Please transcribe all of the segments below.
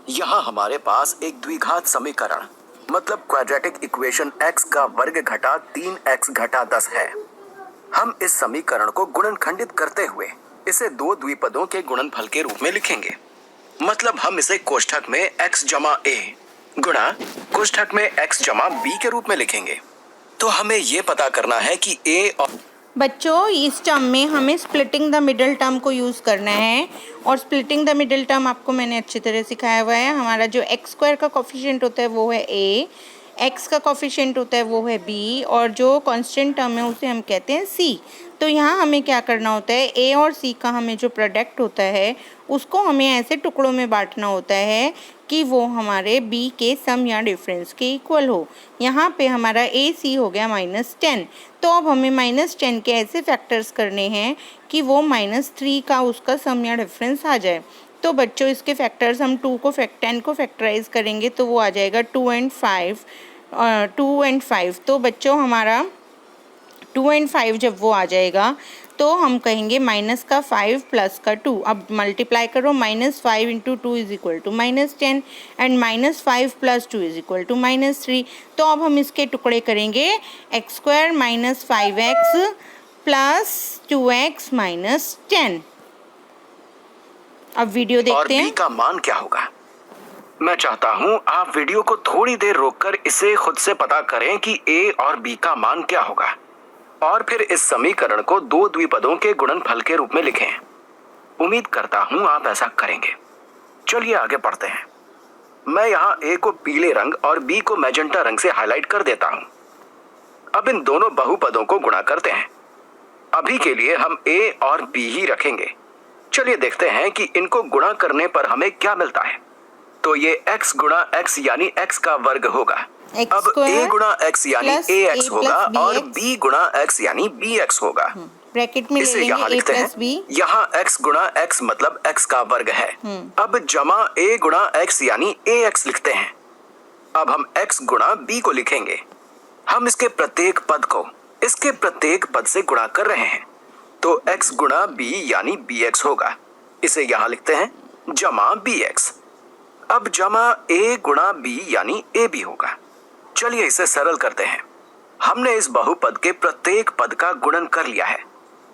यहाँ हमारे पास एक द्विघात समीकरण मतलब क्वाड्रेटिक इक्वेशन x का वर्ग घटा 3x घटा 10 है। हम इस समीकरण को गुणनखंडित करते हुए इसे दो द्विपदों के गुणनफल के रूप में लिखेंगे। मतलब हम इसे कोष्ठक में x जमा a गुणा कोष्ठक में x जमा b के रूप में लिखेंगे। तो हमें ये पता करना है कि a और बच्चों इस टर्म में हमें स्प्लिटिंग द मिडिल टर्म को यूज़ करना है और स्प्लिटिंग द मिडिल टर्म आपको मैंने अच्छी तरह सिखाया हुआ है। हमारा जो एक्स स्क्वायर का कोफिशिएंट होता है वो है a, एक्स का कोफिशिएंट होता है वो है b और जो कांस्टेंट टर्म है उसे हम कहते हैं c। तो यहाँ हमें क्या करना होता है, a और c का हमें जो प्रोडक्ट होता है उसको हमें ऐसे टुकड़ों में बांटना होता है कि वो हमारे b के सम या डिफरेंस के इक्वल हो। यहाँ पे हमारा ac हो गया -10। तो अब हमें -10 के ऐसे फैक्टर्स करने हैं कि वो -3 का उसका सम या डिफरेंस आ जाए। तो बच्चों इसके फैक्टर्स हम 10 को फैक्टराइज करेंगे तो वो आ जाएगा 2 and 5। तो बच्चों हमारा 2 and 5 जब वो आ जाएगा तो हम कहेंगे माइनस का 5 प्लस का 2। अब मल्टीप्लाई करो, -5 × 2 = -10 एंड -5 + 2 = -3। तो अब हम इसके टुकड़े करेंगे x² - 5x + 2x - 10। अब वीडियो देखते हैं। b का मान क्या होगा। मैं चाहता हूँ आप वीडियो को थोड़ी देर रोककर इसे खुद से पता करें कि a और b का मान क्या होगा और फिर इस समीकरण को दो द्विपदों के गुणनफल के रूप में लिखें। उम्मीद करता हूँ आप ऐसा करेंगे। चलिए आगे पढ़ते हैं। मैं यहाँ a को पीले रंग और b को मैजेंटा रंग से हाईलाइट कर देता हूँ। अब इन दोनों बहुपदों को गुणा करते हैं। अभी के लिए हम a और b ही रखेंगे। चलिए देखते हैं कि इनको गुणा करने पर हमें क्या मिलता है। तो ये x गुणा x यानी x का वर्ग होगा। अब a गुणा x यानी ax होगा और b गुणा x यानी bx होगा। ब्रैकेट में इसे यहाँ लिखते हैं। यहाँ x गुणा x मतलब x का वर्ग है। अब जमा a गुणा x यानी ax लिखते हैं। अब हम x गुणा b को लिखेंगे। हम इसके प्रत्येक पद से गुणा कर रहे हैं तो x गुणा b यानी bx होगा। इसे यहाँ लिखते हैं जमा bx। अब जमा a गुणा b यानी ab होगा। चलिए इसे सरल करते हैं। हमने इस बहुपद के प्रत्येक पद का गुणन कर लिया है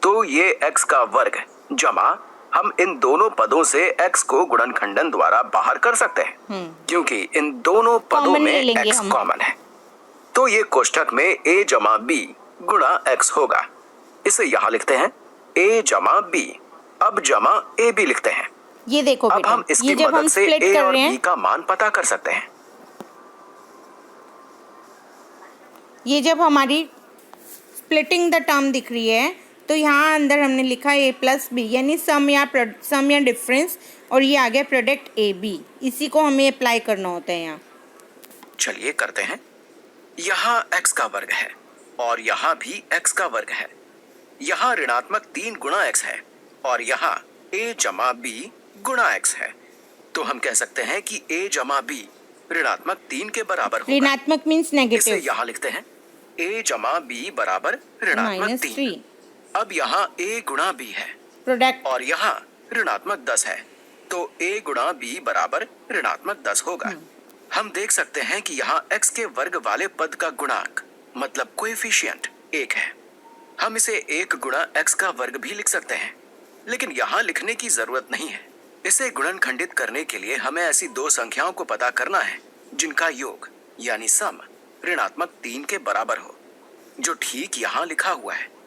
तो ये x का वर्ग जमा हम इन दोनों पदों से x को गुणनखंडन द्वारा बाहर कर सकते हैं क्योंकि इन दोनों पदों में x कॉमन है। तो ये कोष्ठक में a जमा b गुणा x होगा। इसे यहाँ लिखते हैं a जमा b। अब जमा ab लिखते हैं। ये देखो अब हम इसकी मदद से a और b का मान पता कर सकते हैं। ये जब हमारी स्प्लिटिंग द टर्म दिख रही है तो यहाँ अंदर हमने लिखा a + b यानी सम या डिफरेंस और ये आ गया प्रोडक्ट a b। इसी को हमें अप्लाई करना होता है यहाँ। चलिए करते हैं। यहाँ x का वर्ग है और यहाँ भी x का वर्ग है। यहाँ ऋणात्मक 3 गुणा x है और यहाँ a जमा b गुणा x है। तो हम कह सकते हैं कि a जमा b ऋणात्मक 3 के बराबर होगा। ऋणात्मक मीन्स नेगेटिव। इसे यहाँ लिखते हैं a जमा b बराबर ऋणात्मक 3। अब यहाँ a गुणा b है प्रोडक्ट और यहाँ ऋणात्मक 10 है तो a गुणा b बराबर ऋणात्मक 10 होगा। हम देख सकते हैं कि यहाँ x के वर्ग वाले पद का गुणांक मतलब कोएफिशिएंट 1 है। हम इसे 1 गुणा x का वर्ग भी लिख सकते हैं लेकिन यहाँ लिखने की जरूरत नहीं है। इसे गुणनखंडित करने के लिए हमें ऐसी दो संख्याओं को पता करना है जिनका योग यानी सम ऋणात्मक 3 के बराबर हो जो ठीक यहाँ लिखा हुआ है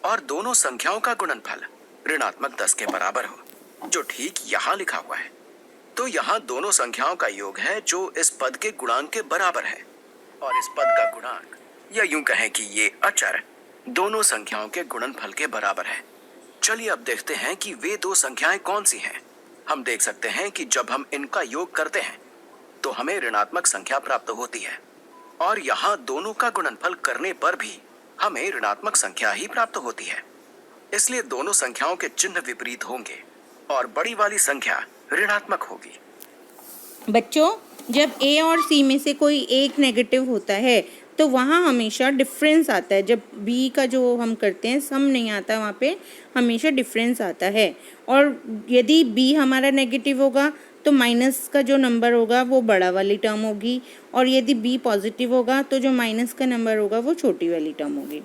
और दोनों संख्याओं का गुणनफल ऋणात्मक 10 के बराबर हो जो ठीक यहाँ लिखा हुआ है। तो यहाँ दोनों संख्याओं का योग है जो इस पद के गुणांक के बराबर है और इस पद का गुणांक या यूं कहें कि ये अचर दोनों संख्याओं के गुणनफल के बराबर है। चलिए अब देखते हैं कि वे दो संख्याएं कौन सी हैं। हम देख सकते हैं कि जब हम इनका योग करते हैं तो हमें ऋणात्मक संख्या प्राप्त होती है और यहाँ दोनों का गुणनफल करने पर भी हमें ऋणात्मक संख्या ही प्राप्त होती है। इसलिए दोनों संख्याओं के चिन्ह विपरीत होंगे और बड़ी वाली संख्या ऋणात्मक होगी। बच्चों जब a और c में से कोई एक नेगेटिव होता है तो वहाँ हमेशा डिफरेंस आता है। जब b का जो हम करते हैं सम नहीं आता, वहाँ पे हमेशा डिफरेंस आता है। और यदि b हमारा नेगेटिव होगा तो माइनस का जो नंबर होगा वो बड़ा वाली टर्म होगी, और यदि b पॉजिटिव होगा तो जो माइनस का नंबर होगा वो छोटी वाली टर्म होगी।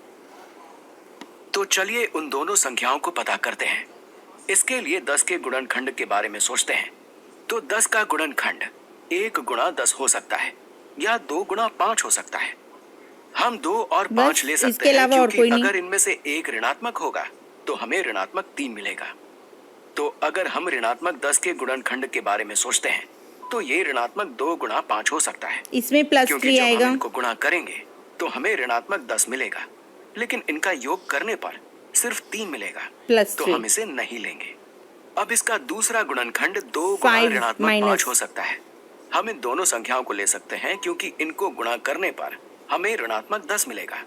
तो चलिए उन दोनों संख्याओं को पता करते हैं। इसके लिए 10 के गुणनखंड के बारे में सोचते हैं। तो 10 का गुणनखंड 1 गुणा 10 हो सकता है या 2 गुणा 5 हो सकता है। हम 2 और 5 ले सकते इसके हैं अलावा और क्योंकि कोई नहीं। अगर इनमें से एक ऋणात्मक होगा तो हमें ऋणात्मक 3 मिलेगा। तो अगर हम ऋणात्मक 10 के गुणनखंड के बारे में सोचते हैं तो ये ऋणात्मक 2 गुणा 5 हो सकता है, इसमें प्लस क्योंकि 3 जब आएगा। हम इनको गुणा करेंगे तो हमें ऋणात्मक 10 मिलेगा, लेकिन इनका योग करने पर सिर्फ 3 मिलेगा, प्लस तो 3। हम इसे नहीं लेंगे। अब इसका दूसरा गुणनखंड 2 गुणा 5 ऋणात्मक माइनस। 5 हो सकता है। हम इन दोनों संख्याओं को ले सकते हैं क्योंकि इनको गुणा करने पर हमें ऋणात्मक 10 मिलेगा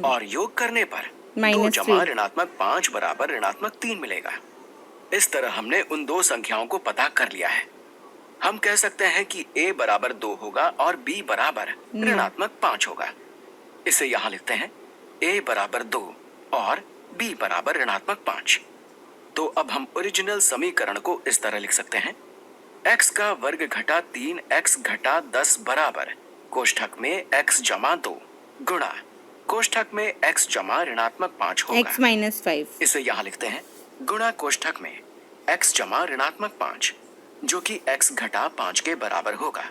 और योग करने पर 2 माइनस जमा 3। ऋणात्मक 5 बराबर ऋणात्मक 3 मिलेगा। इस तरह हमने उन दो संख्याओं को पता कर लिया है। हम कह सकते हैं कि a बराबर 2 होगा और b बराबर ऋणात्मक 5 होगा। इसे यहाँ लिखते हैं a बराबर 2 और b बराबर ऋणात्मक 5। तो अब हम ओरिजिनल समीकरण को इस तरह लिख सकते हैं, x का वर्ग घटा 3x घटा 10 बराबर कोष्ठक में x जमा 2 गुणा कोष्ठक में x जमा ऋणात्मक 5 होगा। x minus 5। इसे यहाँ लिखते हैं गुणा कोष्ठक में x जमा ऋणात्मक 5 जो कि x घटा 5 के बराबर होगा।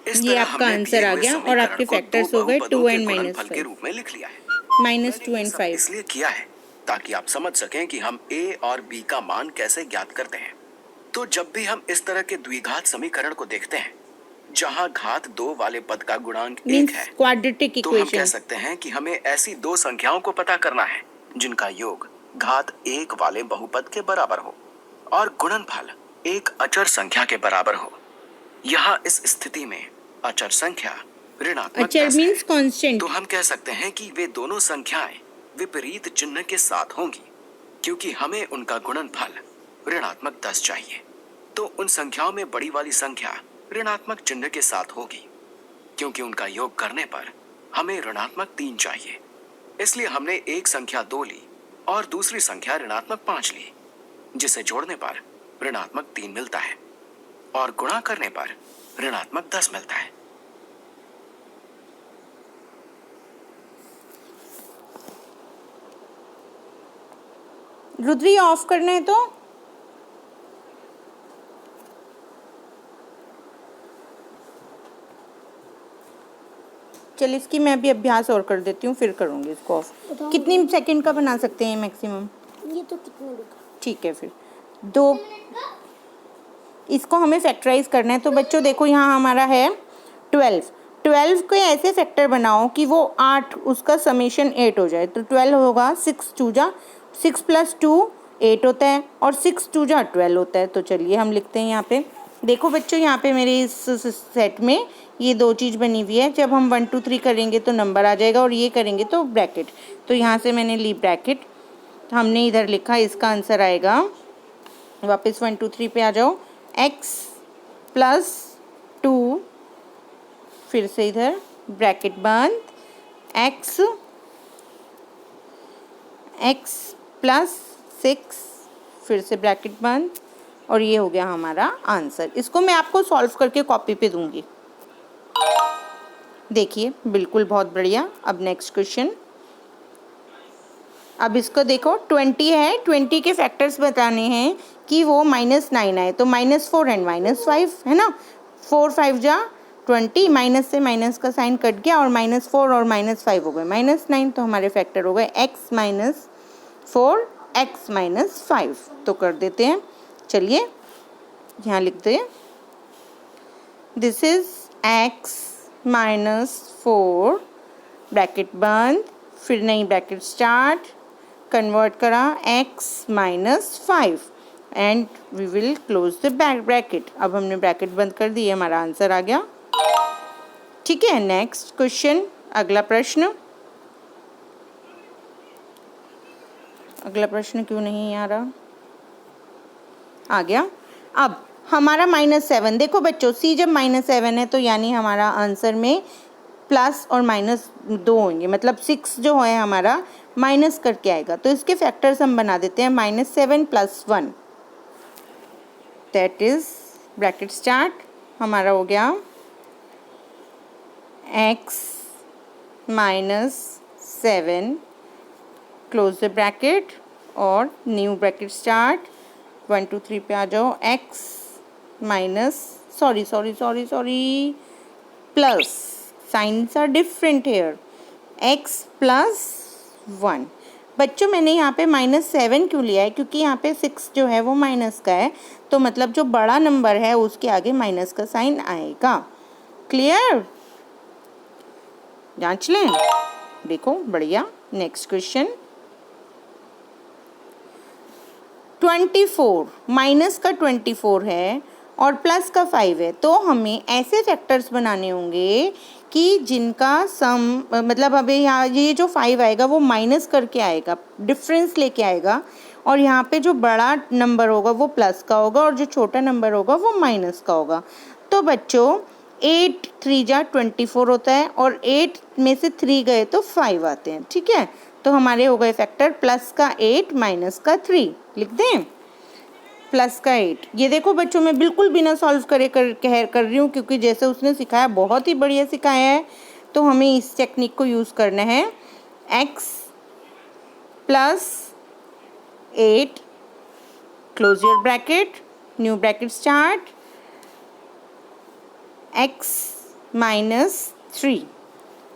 इस ये तरह आपका हमने आंसर आ दिए हुए गया और समीकरण आपके को फैक्टर्स दो हो गए बहुपदों 2 के एंड माइनस गुणनफल के 5 रूप में लिख लिया है। माइनस 2 मैंने ये एंड सब 5। इसलिए किया है ताकि आप समझ सकें कि हम a और b का मान कैसे ज्ञात करते हैं। तो जब भी हम इस तरह के द्विघात समीकरण को देखते हैं जहां घात 2 वाले पद का गुणांक 1 मींस है, क्वाड्रेटिक तो हम कह इक्वेशन। सकते हैं कि हमें ऐसी दो संख्याओं को पता करना है जिनका योग घात 1 वाले बहुपद के बराबर हो और गुणनफल एक अचर संख्या के बराबर हो। यहाँ इस स्थिति में अचर संख्या ऋणात्मक अचर 10 मींस है। कांस्टेंट। तो हम कह सकते हैं कि वे दोनों संख्याएं विपरीत चिन्ह के साथ होंगी क्योंकि हमें उनका गुणनफल ऋणात्मक 10 चाहिए। तो उन संख्याओं में बड़ी वाली संख्या ऋणात्मक चिन्ह के साथ होगी क्योंकि उनका योग करने पर हमें ऋणात्मक 3 चाहिए। इसलिए हमने एक संख्या 2 ली और दूसरी संख्या ऋणात्मक 5 ली, जिसे जोड़ने पर ऋणात्मक 3 मिलता है और गुणा करने पर ऋणात्मक 10 मिलता है। रुद्री ऑफ करना है तो चल, इसकी मैं अभी अभ्यास और कर देती हूँ, फिर करूँगी इसको ऑफ। कितनी सेकंड का बना सकते हैं मैक्सिमम? ये तो कितने का? ठीक है, फिर 2। इसको हमें फैक्टराइज करना है। तो बच्चों देखो, यहाँ हमारा है 12 के ऐसे फैक्टर बनाओ कि वो 8, उसका समेशन 8 हो जाए। तो 12 होगा 6 2 जा 6 + 2 8 होता है और 6 2 जा 12 होता है। तो चलिए हम लिखते हैं यहाँ पे। देखो बच्चों, यहाँ पे मेरे इस सेट में ये दो चीज़ बनी हुई है। जब हम 1 2 3 करेंगे तो नंबर आ जाएगा और ये करेंगे तो ब्रैकेट। तो यहाँ से मैंने ली ब्रैकेट, हमने इधर लिखा, इसका आंसर आएगा, वापस 1 2 3 पे आ जाओ, x + 2, फिर से इधर ब्रैकेट बंद, x + 6, फिर से ब्रैकेट बंद, और ये हो गया हमारा आंसर। इसको मैं आपको सॉल्व करके कॉपी पे दूंगी। देखिए, बिल्कुल बहुत बढ़िया। अब नेक्स्ट क्वेश्चन। अब इसको देखो, 20 है, 20 के फैक्टर्स बताने हैं कि वो -9 आए। तो -4 एंड -5 है ना, 4 5 जा 20, माइनस से माइनस का साइन कट गया और -4 और -5 हो गए -9। तो हमारे फैक्टर हो गए x - 4 x - 5। तो कर देते हैं, चलिए यहाँ लिखते हैं, दिस इज x - 4 ब्रैकेट बंद, फिर नई ब्रैकेट स्टार्ट, कन्वर्ट करा x - 5 and we will close the bracket. अब हमने ब्रैकेट बंद कर दी, हमारा आंसर आ गया। ठीक है, नेक्स्ट क्वेश्चन, अगला प्रश्न। अगला प्रश्न क्यों नहीं आ रहा? आ गया। अब हमारा -7, देखो बच्चों, c जब -7 है तो यानी हमारा आंसर में प्लस और -2 होंगे, मतलब 6 जो है हमारा माइनस करके आएगा। तो इसके फैक्टर्स हम बना देते हैं, -7 + 1, दैट इज ब्रैकेट स्टार्ट, हमारा हो गया x -7, क्लोज द ब्रैकेट और न्यू ब्रैकेट स्टार्ट, 1 2 3 पे आ जाओ, x minus sorry plus, signs are different here, x +1। बच्चों मैंने यहाँ पे -7 क्यों लिया है, क्योंकि यहाँ पे 6 जो है वो माइनस का है, तो मतलब जो बड़ा नंबर है उसके आगे माइनस का साइन आएगा। क्लियर? जांच लें, देखो बढ़िया। नेक्स्ट क्वेश्चन, 24 माइनस का 24 है और प्लस का 5 है, तो हमें ऐसे फैक्टर्स बनाने होंगे कि जिनका सम मतलब अभी यहाँ ये जो 5 आएगा वो माइनस करके आएगा, डिफरेंस लेके आएगा, और यहाँ पे जो बड़ा नंबर होगा वो प्लस का होगा और जो छोटा नंबर होगा वो माइनस का होगा। तो बच्चों 8 3 जा 24 होता है और 8 में से 3 गए तो 5 आते हैं, ठीक है। तो हमारे हो गए फैक्टर प्लस का 8 माइनस का 3, लिख दें प्लस का 8। ये देखो बच्चों मैं बिल्कुल बिना सॉल्व करे कर रही हूँ, क्योंकि जैसे उसने सिखाया बहुत ही बढ़िया सिखाया है। तो हमें इस टेक्निक को यूज़ करना है। x +8, close your bracket, new bracket start, x -3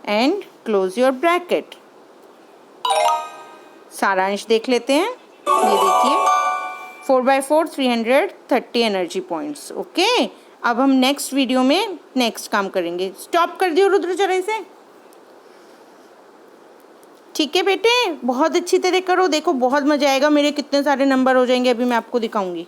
and close your bracket. सारांश देख लेते हैं। ये देखिए 4/4 330 एनर्जी पॉइंट्स। ओके, अब हम नेक्स्ट वीडियो में नेक्स्ट काम करेंगे। स्टॉप कर दियो रुद्रचरण से। ठीक है बेटे, बहुत अच्छी तरह करो, देखो बहुत मजा आएगा, मेरे कितने सारे नंबर हो जाएंगे अभी मैं आपको दिखाऊंगी।